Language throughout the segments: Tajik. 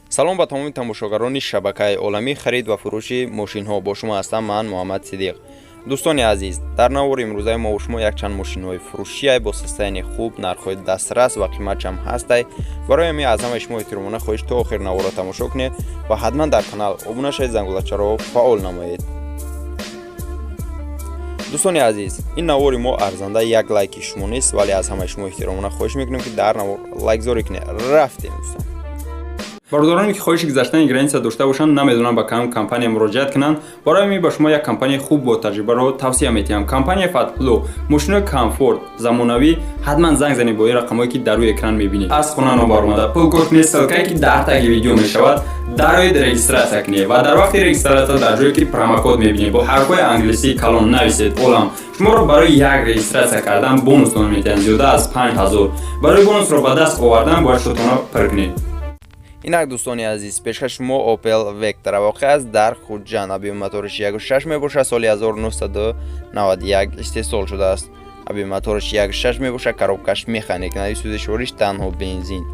سلام به تمام تماشاگران شبکه عالمی خرید و فروش ماشین ها. با شما هستم من محمد صدیق. دوستان عزیز، در نوار امروزه ما و شما یک چند ماشین های فروشی با سیستم خوب، نرخ دسترس و قیمت هم هست. برای می از همه شما احترامانه خواهش تا آخر نوار را تماشا کنید و حتما در کانال ابونه شید، زنگولچه را فعال نمایید. دوستان عزیز، این نوار ما ارزنده یک لایک شما نیست، ولی از همه شما احترامانه خواهش میکنیم که در نوار لایک زاری کنید. رفتیم دوستان. برادرانی که خواهش گذشتن گرانسا داشته باشند، نمیدونن به کدام کمپانی مراجعه کنند. برای می به شما یک کمپانی خوب با تجربه رو توصیه می‌کنم. کمپانی فتلو، ماشین کامفورت، زمانوی. حتما زنگ زنید با این رقمایی که در روی اکران می‌بینید. از خانه نامبر اومده پول کرکنی ссылкаи که در تگ ویدیو میشود در روی رجیستراسیون کنید و در وقت رجیستراسیون در جایی که پرومو می‌بینید با حرف‌های انگلیسی کلان نویسید اولم شما رو برای یک رجیستراسیون کردن بونوس دادن می‌دن زیاده از 5000. برای بونوس رو به دست آوردن باید شتون پر کنید. اینک دوستان عزیز، پیشکش ما اوپل وکتر واقع است در خودجان. ابی موتورش 1.6 میباشد، سال 1991 استحصال شده است. ابی موتورش 1.6 میباشد، کاروبکش مکانیک، نوی سوزشوریش تنها بنزین.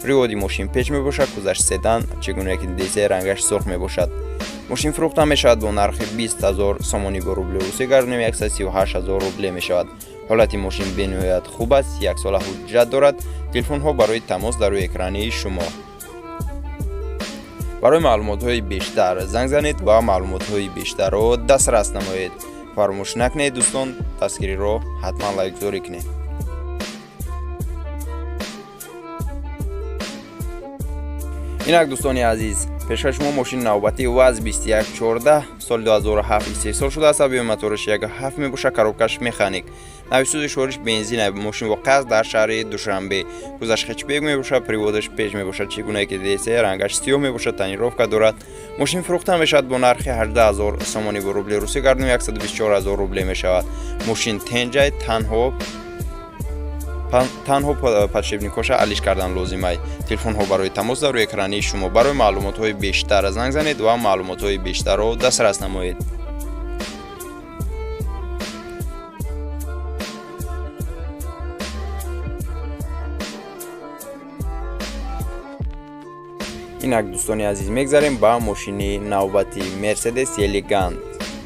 پریودی ماشین پیچ میباشد، گذشت سدان، چگونه که دیزل رنگش سرخ میباشد. ماشین فروخته میشود با نرخ 20000 سومانی به روبل روسی گردونیم 138000 روبل میشود. حالت ماشین به نهایت خوب است، یک سال حجت دارد. تلفن ها برای تماس در روی اکرانی شما. برای معلومات های بیشتر زنگ زنید و معلومات های بیشتر رو دسترس نمایید. فراموش نکنید دوستان، تذکری رو حتما لایک زاری کنید. اینک دوستان عزیز، پیشکش ما ماشین نوبتی واز 2114 سال 2007 استحصال شده است. ابی موتورش 1.7 میباشد، کاروبکش مکانیک، نوی سوزشوریش بنزین. ماشین واقع است در شهر دوشنبه. گذشت هچبک میباشد، پریودش پیچ میباشد، چگونه که دیزل رنگش سیاه میباشد، تنیروفکا دارد. ماشین فروخته میشود با نرخ 18000 سومانی به روبل روسی گردونیم 124000 روبل میشود. ماشین تنجای تنها подшипникоша алиш кардан лозим ай. Телефонҳо барои тамос дар рӯи экрани шумо. барои маълумотҳои бештар занг занед ва маълумотҳои бештарро дастрас намоед. инак дӯстони азиз, мегзарем ба мошини навбати Mercedes Leganza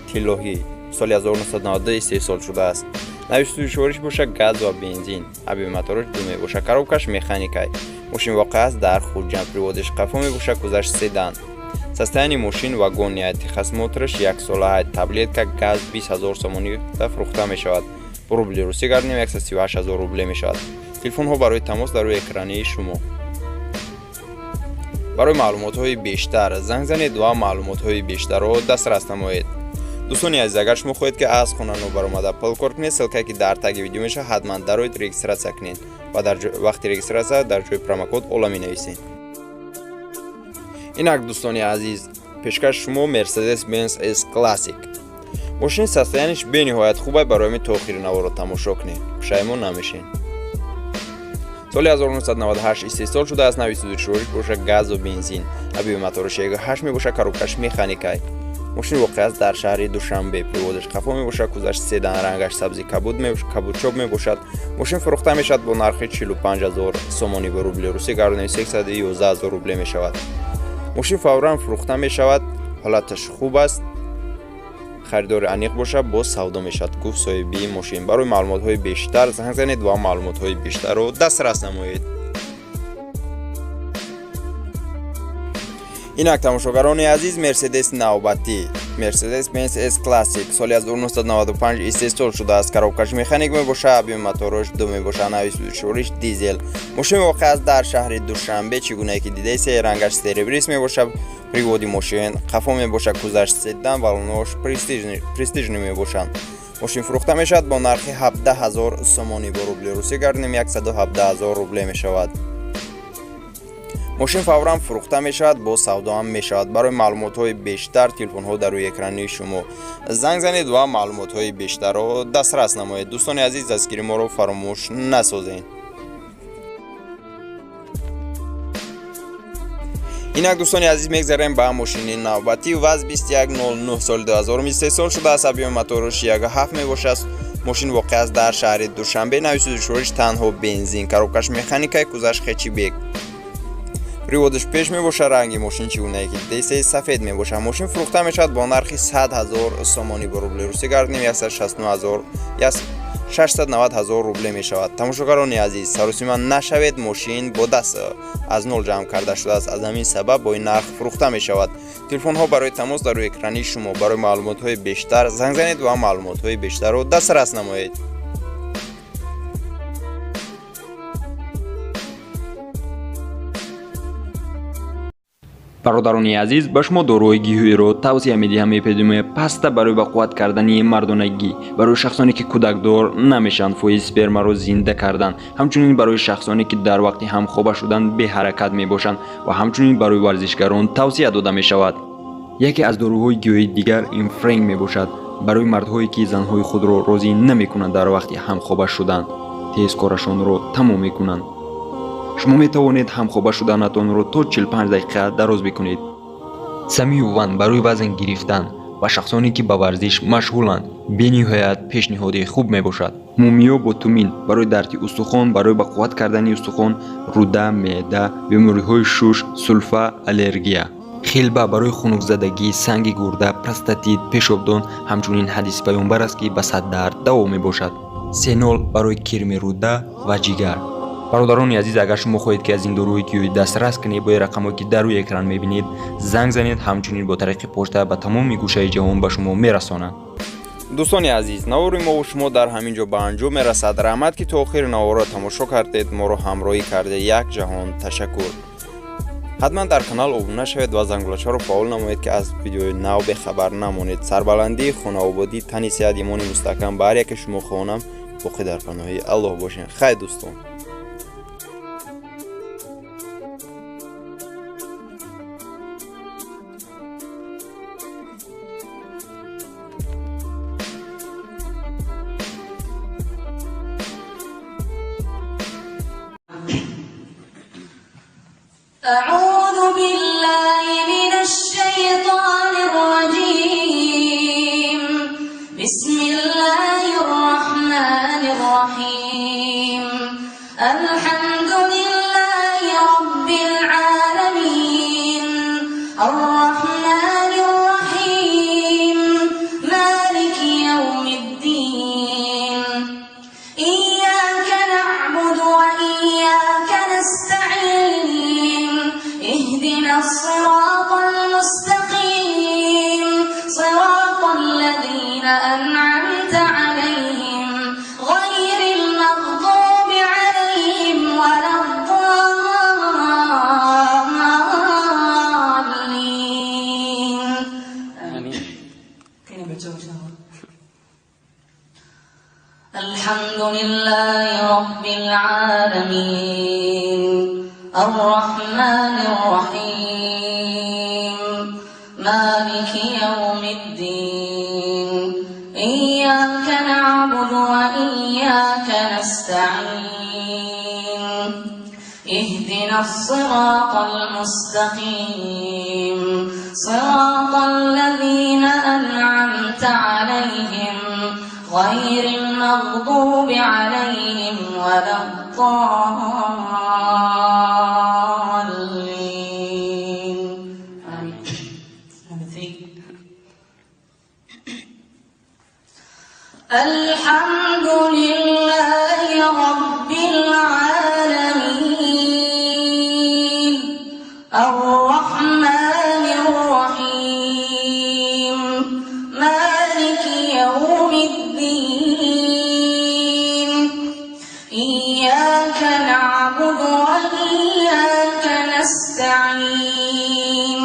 тиллоҳӣ соли 1992 истеҳсол шудааст. نوی سوزشوریش باشد گاز و بنزین. ابی موتورش دو میباشد، کاروبکش مکانیکی. ماشین واقع است در خودجان. پریودش قفا میباشد، گذشت سدان. ساستانی ماشین واگن نهایت خدماتش یک ساله تبلیغ که گاز 20000 سومانی فروخته میشود. روبل روسی گردونیم 138000 روبل میشود. تلفن ها برای تماس در روی اکرانی شما. برای معلومات های بیشتر زنگ زنید و معلومات های بیشتر رو دسترس نمایید. دوستان عزیز، اگر شما خواهید که از خانه نوبر اومده پول کرکنی ссылкаи که در تگ ویدیو میشه حتما در روی رجیستراسیون کنید و در وقت رجیستراسیون در جای پرومو کد اولا می نویسید. اینک دوستان عزیز، پیشکش شما مرسدس بنز اس کلاسیک. ماشین ساستانش به نهایت خوبه، برای تا آخر نوار رو تماشا کنید، پشیمون نمیشین. سال 1998 استحصال شده است. نوی سوزشوریش باشد گاز و بنزین. ابی موتورش 1.8 میباشد، کاروبکش مکانیکی. ماشین واقع است در شهر دوشنبه. پریودش قفا میباشد، گذشت سدان، رنگش سبزی کبود میباشد، کبود چوب میباشد. ماشین فروخته میشد با نرخ 45000 سومانی به روبل روسی گردونیم 311000 روبل میشود. ماشین فورا فروخته میشود، حالتش خوب است. خریدار انیق باشه با سودا میشد. گفت صاحبی ماشین. برای معلومات های بیشتر زنگ زنید و معلومات های بیشتر رو دسترس نمایید. اینک تماشاگران عزیز، مرسدس نوبتی مرسدس بنز اس کلاسیک سال 1995 استحصال شده است. کاروبکش مکانیک میباشد، ابی موتورش دو میباشد، نوی سوزشوریش دیزل. ماشین واقع است در شهر دوشنبه. چگونه که دیدید رنگش سربریس میباشد، پریودی ماشین قفا میباشد، گذشت سدان، والونش پرستیژ میباشد. ماشین فروخته میشد با نرخ 17000 سومانی به روبل روسی گردونیم 117000 روبل میشود. ماشین فورا فروخته می شود، با سودا هم می شود. برای معلومات های بیشتر تلفن ها در روی اکرانی شما. زنگ زنید و معلومات های بیشتر رو دسترس نمایید. دوستان عزیز، دستگیری ما رو فراموش نسازید. اینک دوستان عزیز، میگذاریم به ماشین نوبتی واز 2109 سال 2000 استحصال شده است. ابی موتورش 1.7 میباشد. ماشین واقع است در شهر دوشنبه. نوی سوزشوریش تنها بنزین، کاروبکش مکانیکی، گذشت هچبک. приводش пеш мебошад, ранги мошин чӣ гуна ки десаи сафед мебошад. Мошин фурӯхта мешавад бо нархи 100,000 сомонӣ ба рубли русӣ гардонем 169,000 я 690,000 рубле мешавад. тамошогарони азиз, саросима нашавед, мошин бо даст аз нол ҷамъ карда шудааст. аз ҳамин сабаб бо ин нарх фурӯхта мешавад. телефонҳо барои тамос дар рӯи экрани шумо. барои маълумотҳои бештар занг занед ва маълумотҳои бештарро дастрас намоед. бародарони азиз, ба шумо дорои гиҳӯиро тавсия медиҳам. мепедиме паста барои ба қувват кардани мардонагӣ, барои шахсоне ки кӯдакдор намешанд фоиз спермаро зинда кардан, ҳамчунин барои шахсоне ки дар вақти ҳамхоба шудан беҳаракат мебошанд ва ҳамчунин барои варзишгарон тавсия дода мешавад. яке аз доруҳои гиҳӯии дигар инфренг мебошад. барои мардҳое ки занҳои худро розӣ намекунанд дар вақти ҳамхоба шудан, тез корашонро тамом мекунанд. шумо метавонед ҳамхоба шуданатонро то 45 дақиқа дароз бикунед. самиюван барои вазн гирифтан ва шахсоне ки ба варзиш машғуланд бениҳоят пешниҳоди хуб мебошад. мумиё бо тумин барои дарди устухон, барои ба қувват кардани устухон, руда, меъда, бемориҳои шуш, сулфа, аллергия. хелба барои хунукзадагӣ, санги гурда, простатит, пешобдон. ҳамчунин ҳадиси паёмбар аст ки ба саддард даво мебошад. сенол барои кирми руда ва ҷигар. бародарони азиз, агар шумо хоҳед ки аз ин доруҳои гиҳӯӣ дастрас кунед, бо ин рақамҳое ки дар рӯи экран мебинед занг занед. ҳамчунин бо тариқи почта ба тамоми гӯшаи ҷаҳон ба шумо мерасонанд. дӯстони азиз, навори мо шумо дар ҳамин ҷо ба анҷом мерасад. раҳмат ки то охири наворро тамошо кардед, моро ҳамроҳӣ кардед. як ҷаҳон ташаккур. ҳатман дар канал обуна шавед ва зангулачаро фаъол намоед ки аз видеои нав бехабар намонед. сарбаландии хонаободӣ, тани сеҳат, имони мустаҳкам ба ҳар яке шумо хоҳонам. боқӣ дар паноҳи аллоҳ бошед. хайр дӯстон. أعوذ بالله من الشيطان الرجيم. بسم الله الرحمن الرحيم. الحمد لله رب العالمين. الرحمن الرحيم. مالك يوم الدين. إياك نعبد وإياك نستعين. اهدنا الصراط المستقيم. صراط الذين أنعمت عليهم غير المغضوب عليهم ولا الضالين. الحمد لله رب العالمين. الرحمن الرحيم. مالك يوم الدين. إياك نعبد وإياك نستعين. اهدنا الصراط المستقيم. صراط الذين أنعمت عليهم غير المغضوب عليهم ولا الضالين. الحمد لله رب العالمين. الرحمن الرحيم. مالك يوم الدين. إياك نعبد وإياك نستعين.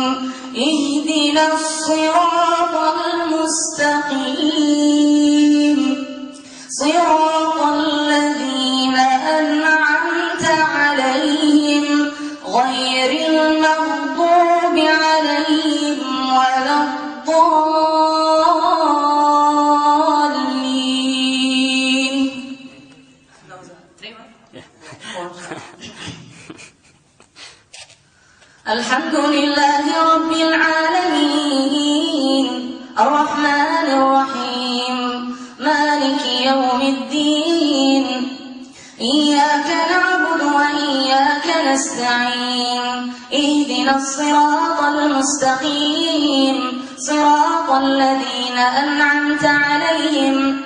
اهدنا الصراط المستقيم. صراط الذين أنعمت عليهم غير المغضوب عليهم ولا الضالين. الحمد لله رب العالمين. الرحمن الرحيم. مالك يوم الدين. إياك نعبد وإياك نستعين. اهدنا الصراط المستقيم صراط الذين أنعمت عليهم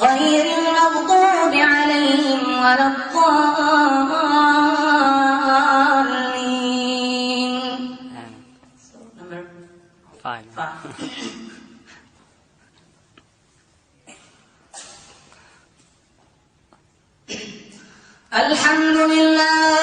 غير المغضوب عليهم ولا الضالين. Number 5. الحمد لله